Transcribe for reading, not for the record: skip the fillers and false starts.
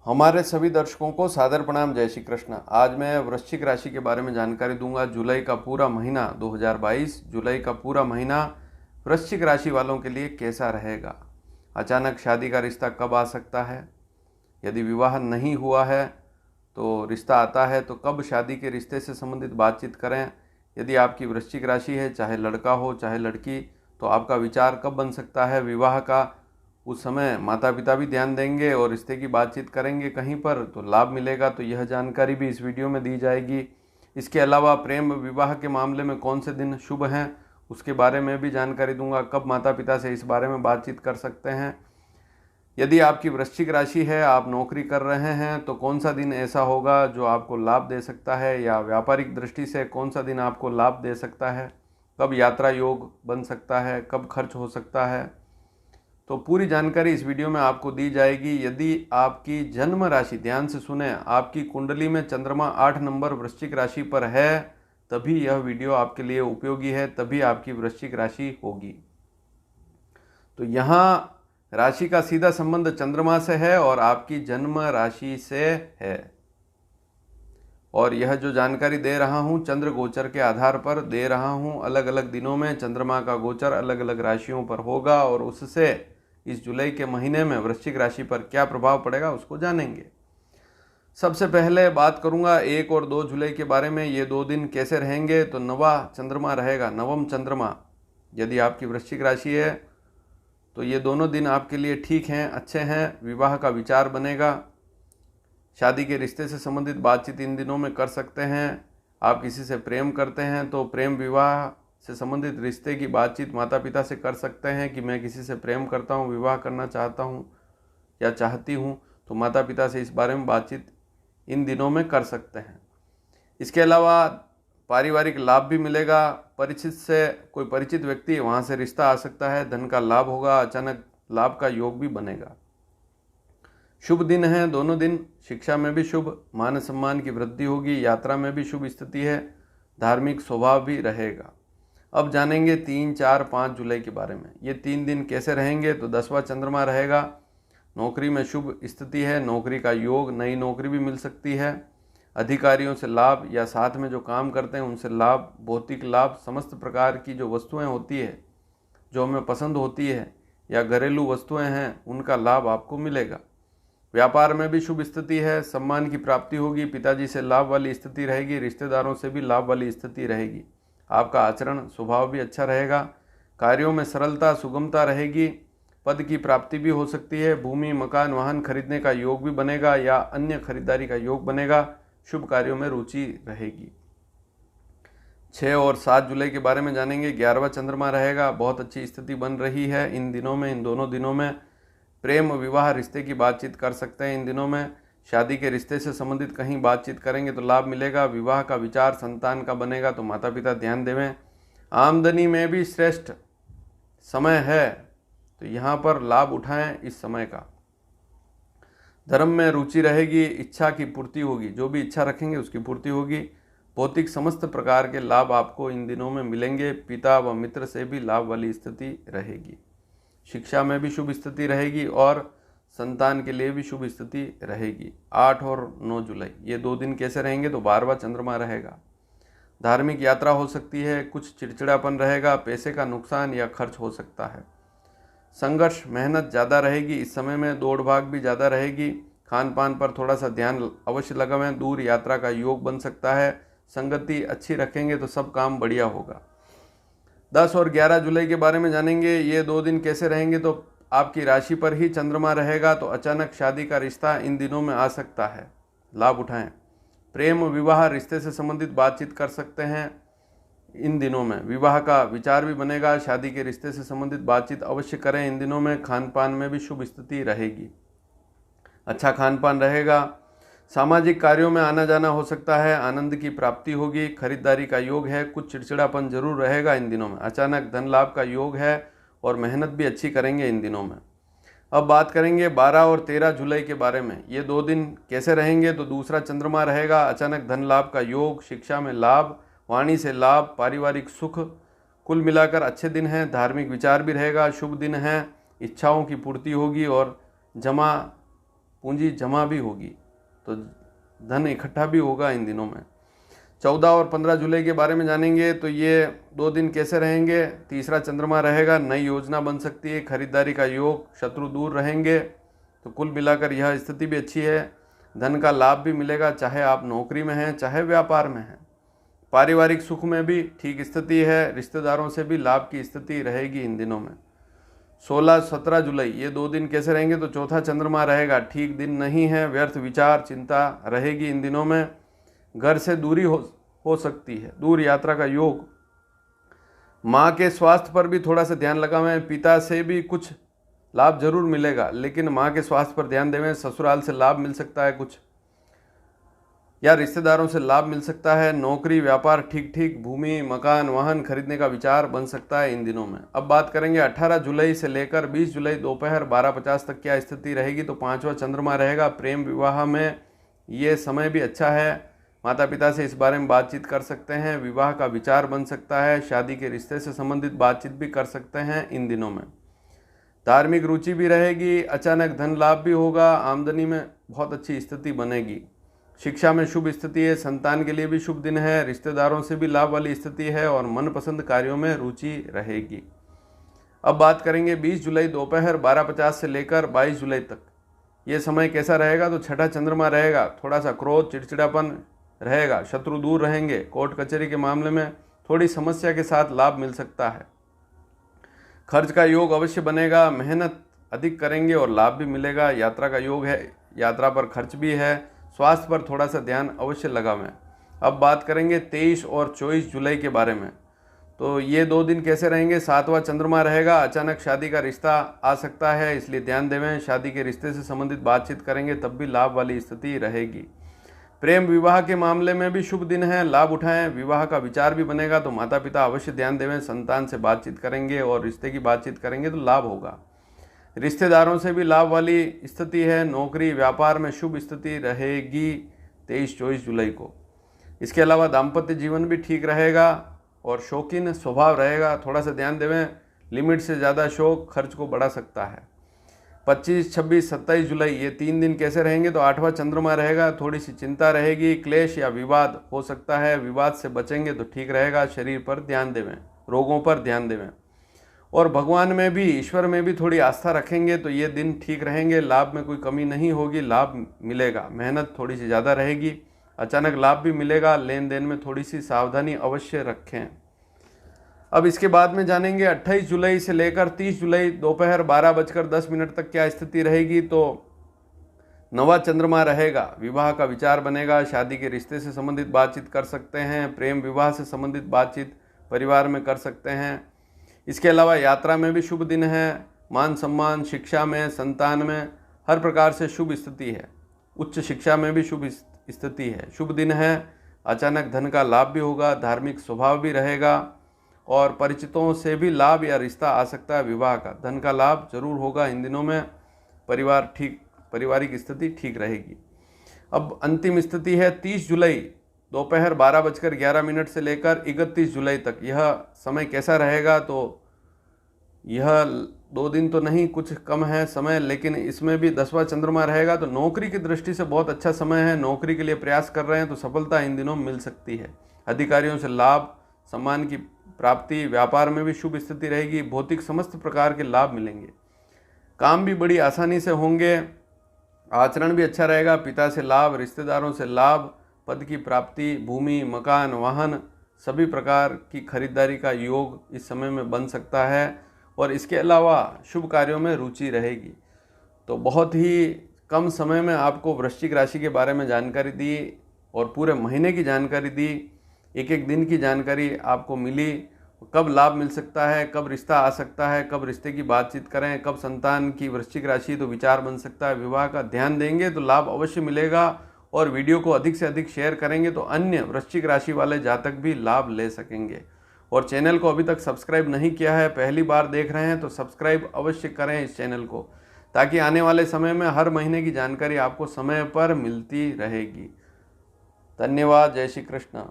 हमारे सभी दर्शकों को सादर प्रणाम। जय श्री कृष्ण। आज मैं वृश्चिक राशि के बारे में जानकारी दूंगा। जुलाई का पूरा महीना 2022 जुलाई का पूरा महीना वृश्चिक राशि वालों के लिए कैसा रहेगा। अचानक शादी का रिश्ता कब आ सकता है, यदि विवाह नहीं हुआ है तो रिश्ता आता है तो कब शादी के रिश्ते से संबंधित बातचीत करें। यदि आपकी वृश्चिक राशि है, चाहे लड़का हो चाहे लड़की, तो आपका विचार कब बन सकता है विवाह का। उस समय माता पिता भी ध्यान देंगे और रिश्ते की बातचीत करेंगे कहीं पर तो लाभ मिलेगा, तो यह जानकारी भी इस वीडियो में दी जाएगी। इसके अलावा प्रेम विवाह के मामले में कौन से दिन शुभ हैं उसके बारे में भी जानकारी दूंगा। कब माता पिता से इस बारे में बातचीत कर सकते हैं। यदि आपकी वृश्चिक राशि है, आप नौकरी कर रहे हैं, तो कौन सा दिन ऐसा होगा जो आपको लाभ दे सकता है, या व्यापारिक दृष्टि से कौन सा दिन आपको लाभ दे सकता है। कब यात्रा योग बन सकता है, कब खर्च हो सकता है, तो पूरी जानकारी इस वीडियो में आपको दी जाएगी। यदि आपकी जन्म राशि, ध्यान से सुने, आपकी कुंडली में चंद्रमा 8 नंबर वृश्चिक राशि पर है, तभी यह वीडियो आपके लिए उपयोगी है, तभी आपकी वृश्चिक राशि होगी। तो यहाँ राशि का सीधा संबंध चंद्रमा से है और आपकी जन्म राशि से है। और यह जो जानकारी दे रहा हूँ चंद्र गोचर के आधार पर दे रहा हूँ। अलग अलग दिनों में चंद्रमा का गोचर अलग अलग राशियों पर होगा और उससे इस जुलाई के महीने में वृश्चिक राशि पर क्या प्रभाव पड़ेगा उसको जानेंगे। सबसे पहले बात करूंगा 1 और 2 जुलाई के बारे में। ये 2 दिन कैसे रहेंगे, तो नवा चंद्रमा रहेगा, नवम चंद्रमा। यदि आपकी वृश्चिक राशि है तो ये दोनों दिन आपके लिए ठीक हैं, अच्छे हैं। विवाह का विचार बनेगा, शादी के रिश्ते से संबंधित बातचीत इन दिनों में कर सकते हैं। आप किसी से प्रेम करते हैं तो प्रेम विवाह से संबंधित रिश्ते की बातचीत माता पिता से कर सकते हैं कि मैं किसी से प्रेम करता हूँ, विवाह करना चाहता हूँ या चाहती हूँ, तो माता पिता से इस बारे में बातचीत इन दिनों में कर सकते हैं। इसके अलावा पारिवारिक लाभ भी मिलेगा। परिचित से कोई परिचित व्यक्ति, वहाँ से रिश्ता आ सकता है, धन का लाभ होगा, अचानक लाभ का योग भी बनेगा। शुभ दिन है दोनों दिन। शिक्षा में भी शुभ, मान सम्मान की वृद्धि होगी, यात्रा में भी शुभ स्थिति है, धार्मिक स्वभाव भी रहेगा। अब जानेंगे 3, 4, 5 जुलाई के बारे में। ये 3 दिन कैसे रहेंगे, तो 10वां चंद्रमा रहेगा। नौकरी में शुभ स्थिति है, नौकरी का योग, नई नौकरी भी मिल सकती है। अधिकारियों से लाभ या साथ में जो काम करते हैं उनसे लाभ, भौतिक लाभ, समस्त प्रकार की जो वस्तुएं होती है जो हमें पसंद होती है या घरेलू वस्तुएं हैं उनका लाभ आपको मिलेगा। व्यापार में भी शुभ स्थिति है, सम्मान की प्राप्ति होगी, पिताजी से लाभ वाली स्थिति रहेगी, रिश्तेदारों से भी लाभ वाली स्थिति रहेगी। आपका आचरण स्वभाव भी अच्छा रहेगा। कार्यों में सरलता सुगमता रहेगी, पद की प्राप्ति भी हो सकती है। भूमि मकान वाहन खरीदने का योग भी बनेगा या अन्य खरीदारी का योग बनेगा। शुभ कार्यों में रुचि रहेगी। 6 और 7 जुलाई के बारे में जानेंगे। 11वां चंद्रमा रहेगा, बहुत अच्छी स्थिति बन रही है इन दिनों में। इन दोनों दिनों में प्रेम विवाह रिश्ते की बातचीत कर सकते हैं। इन दिनों में शादी के रिश्ते से संबंधित कहीं बातचीत करेंगे तो लाभ मिलेगा। विवाह का विचार संतान का बनेगा, तो माता पिता ध्यान देवें। आमदनी में भी श्रेष्ठ समय है, तो यहाँ पर लाभ उठाएं इस समय का। धर्म में रुचि रहेगी, इच्छा की पूर्ति होगी, जो भी इच्छा रखेंगे उसकी पूर्ति होगी। भौतिक समस्त प्रकार के लाभ आपको इन दिनों में मिलेंगे। पिता व मित्र से भी लाभ वाली स्थिति रहेगी। शिक्षा में भी शुभ स्थिति रहेगी और संतान के लिए भी शुभ स्थिति रहेगी। 8 और 9 जुलाई ये 2 दिन कैसे रहेंगे, तो 12वां चंद्रमा रहेगा। धार्मिक यात्रा हो सकती है, कुछ चिड़चिड़ापन रहेगा, पैसे का नुकसान या खर्च हो सकता है। संघर्ष मेहनत ज़्यादा रहेगी इस समय में, दौड़ भाग भी ज़्यादा रहेगी। खान पान पर थोड़ा सा ध्यान अवश्य लगावें। दूर यात्रा का योग बन सकता है। संगति अच्छी रखेंगे तो सब काम बढ़िया होगा। 10 और 11 जुलाई के बारे में जानेंगे। ये 2 दिन कैसे रहेंगे, तो आपकी राशि पर ही चंद्रमा रहेगा, तो अचानक शादी का रिश्ता इन दिनों में आ सकता है, लाभ उठाएं। प्रेम विवाह रिश्ते से संबंधित बातचीत कर सकते हैं इन दिनों में। विवाह का विचार भी बनेगा, शादी के रिश्ते से संबंधित बातचीत अवश्य करें इन दिनों में। खान पान में भी शुभ स्थिति रहेगी, अच्छा खान पान रहेगा। सामाजिक कार्यों में आना जाना हो सकता है, आनंद की प्राप्ति होगी, खरीदारी का योग है। कुछ चिड़चिड़ापन जरूर रहेगा इन दिनों में। अचानक धन लाभ का योग है और मेहनत भी अच्छी करेंगे इन दिनों में। अब बात करेंगे 12 और 13 जुलाई के बारे में। ये 2 दिन कैसे रहेंगे, तो दूसरा चंद्रमा रहेगा, अचानक धन लाभ का योग, शिक्षा में लाभ, वाणी से लाभ, पारिवारिक सुख, कुल मिलाकर अच्छे दिन हैं। धार्मिक विचार भी रहेगा, शुभ दिन है, इच्छाओं की पूर्ति होगी और जमा पूंजी जमा भी होगी, तो धन इकट्ठा भी होगा इन दिनों में। 14 और 15 जुलाई के बारे में जानेंगे तो ये 2 दिन कैसे रहेंगे। तीसरा चंद्रमा रहेगा, नई योजना बन सकती है, खरीदारी का योग, शत्रु दूर रहेंगे। तो कुल मिलाकर यह स्थिति भी अच्छी है। धन का लाभ भी मिलेगा, चाहे आप नौकरी में हैं चाहे व्यापार में हैं। पारिवारिक सुख में भी ठीक स्थिति है, रिश्तेदारों से भी लाभ की स्थिति रहेगी इन दिनों में। 16-17 जुलाई ये 2 दिन कैसे रहेंगे तो चौथा चंद्रमा रहेगा, ठीक दिन नहीं है, व्यर्थ विचार चिंता रहेगी इन दिनों में। घर से दूरी हो सकती है, दूर यात्रा का योग। माँ के स्वास्थ्य पर भी थोड़ा सा ध्यान लगावें। पिता से भी कुछ लाभ जरूर मिलेगा, लेकिन माँ के स्वास्थ्य पर ध्यान देवें। ससुराल से लाभ मिल सकता है कुछ, या रिश्तेदारों से लाभ मिल सकता है। नौकरी व्यापार ठीक ठीक, भूमि मकान वाहन खरीदने का विचार बन सकता है इन दिनों में। अब बात करेंगे 18 जुलाई से लेकर 20 जुलाई दोपहर 12:50 तक क्या स्थिति रहेगी। तो 5वां चंद्रमा रहेगा। प्रेम विवाह में ये समय भी अच्छा है, माता पिता से इस बारे में बातचीत कर सकते हैं, विवाह का विचार बन सकता है, शादी के रिश्ते से संबंधित बातचीत भी कर सकते हैं इन दिनों में। धार्मिक रुचि भी रहेगी, अचानक धन लाभ भी होगा, आमदनी में बहुत अच्छी स्थिति बनेगी। शिक्षा में शुभ स्थिति है, संतान के लिए भी शुभ दिन है, रिश्तेदारों से भी लाभ वाली स्थिति है और मनपसंद कार्यों में रुचि रहेगी। अब बात करेंगे 20 जुलाई दोपहर 12:50 से लेकर 22 जुलाई तक ये समय कैसा रहेगा। तो छठा चंद्रमा रहेगा, थोड़ा सा क्रोध चिड़चिड़ापन रहेगा, शत्रु दूर रहेंगे, कोर्ट कचहरी के मामले में थोड़ी समस्या के साथ लाभ मिल सकता है। खर्च का योग अवश्य बनेगा, मेहनत अधिक करेंगे और लाभ भी मिलेगा। यात्रा का योग है, यात्रा पर खर्च भी है। स्वास्थ्य पर थोड़ा सा ध्यान अवश्य लगावें। अब बात करेंगे 23 और 24 जुलाई के बारे में। तो ये 2 दिन कैसे रहेंगे। 7वां चंद्रमा रहेगा, अचानक शादी का रिश्ता आ सकता है, इसलिए ध्यान देवें। शादी के रिश्ते से संबंधित बातचीत करेंगे तब भी लाभ वाली स्थिति रहेगी। प्रेम विवाह के मामले में भी शुभ दिन है, लाभ उठाएं। विवाह का विचार भी बनेगा, तो माता पिता अवश्य ध्यान देवें। संतान से बातचीत करेंगे और रिश्ते की बातचीत करेंगे तो लाभ होगा। रिश्तेदारों से भी लाभ वाली स्थिति है। नौकरी व्यापार में शुभ स्थिति रहेगी 23-24 जुलाई को। इसके अलावा दाम्पत्य जीवन भी ठीक रहेगा और शौकीन स्वभाव रहेगा, थोड़ा सा ध्यान देवें। लिमिट से ज़्यादा शौक खर्च को बढ़ा सकता है। 25, 26, 27 जुलाई ये 3 दिन कैसे रहेंगे। तो 8वां चंद्रमा रहेगा, थोड़ी सी चिंता रहेगी, क्लेश या विवाद हो सकता है, विवाद से बचेंगे तो ठीक रहेगा। शरीर पर ध्यान देवें, रोगों पर ध्यान देवें और भगवान में भी, ईश्वर में भी थोड़ी आस्था रखेंगे तो ये दिन ठीक रहेंगे। लाभ में कोई कमी नहीं होगी, लाभ मिलेगा। मेहनत थोड़ी सी ज़्यादा रहेगी, अचानक लाभ भी मिलेगा। लेन देन में थोड़ी सी सावधानी अवश्य रखें। अब इसके बाद में जानेंगे 28 जुलाई से लेकर 30 जुलाई दोपहर 12:10 तक क्या स्थिति रहेगी। तो 9वां चंद्रमा रहेगा, विवाह का विचार बनेगा, शादी के रिश्ते से संबंधित बातचीत कर सकते हैं, प्रेम विवाह से संबंधित बातचीत परिवार में कर सकते हैं। इसके अलावा यात्रा में भी शुभ दिन है, मान सम्मान, शिक्षा में, संतान में हर प्रकार से शुभ स्थिति है। उच्च शिक्षा में भी शुभ स्थिति है, शुभ दिन है। अचानक धन का लाभ भी होगा, धार्मिक स्वभाव भी रहेगा और परिचितों से भी लाभ या रिश्ता आ सकता है विवाह का। धन का लाभ जरूर होगा इन दिनों में। पारिवारिक स्थिति ठीक रहेगी। अब अंतिम स्थिति है 30 जुलाई दोपहर 12:11 से लेकर 31 जुलाई तक। यह समय कैसा रहेगा। तो यह 2 दिन तो नहीं, कुछ कम है समय, लेकिन इसमें भी 10वां चंद्रमा रहेगा। तो नौकरी की दृष्टि से बहुत अच्छा समय है। नौकरी के लिए प्रयास कर रहे हैं तो सफलता इन दिनों मिल सकती है। अधिकारियों से लाभ, सम्मान की प्राप्ति, व्यापार में भी शुभ स्थिति रहेगी। भौतिक समस्त प्रकार के लाभ मिलेंगे। काम भी बड़ी आसानी से होंगे। आचरण भी अच्छा रहेगा। पिता से लाभ, रिश्तेदारों से लाभ, पद की प्राप्ति, भूमि मकान वाहन सभी प्रकार की खरीदारी का योग इस समय में बन सकता है और इसके अलावा शुभ कार्यों में रुचि रहेगी। तो बहुत ही कम समय में आपको वृश्चिक राशि के बारे में जानकारी दी और पूरे महीने की जानकारी दी। एक एक दिन की जानकारी आपको मिली। कब लाभ मिल सकता है, कब रिश्ता आ सकता है, कब रिश्ते की बातचीत करें, कब संतान की वृश्चिक राशि तो विचार बन सकता है, विवाह का ध्यान देंगे तो लाभ अवश्य मिलेगा। और वीडियो को अधिक से अधिक शेयर करेंगे तो अन्य वृश्चिक राशि वाले जातक भी लाभ ले सकेंगे। और चैनल को अभी तक सब्सक्राइब नहीं किया है, पहली बार देख रहे हैं तो सब्सक्राइब अवश्य करें इस चैनल को, ताकि आने वाले समय में हर महीने की जानकारी आपको समय पर मिलती रहेगी। धन्यवाद। जय श्री कृष्ण।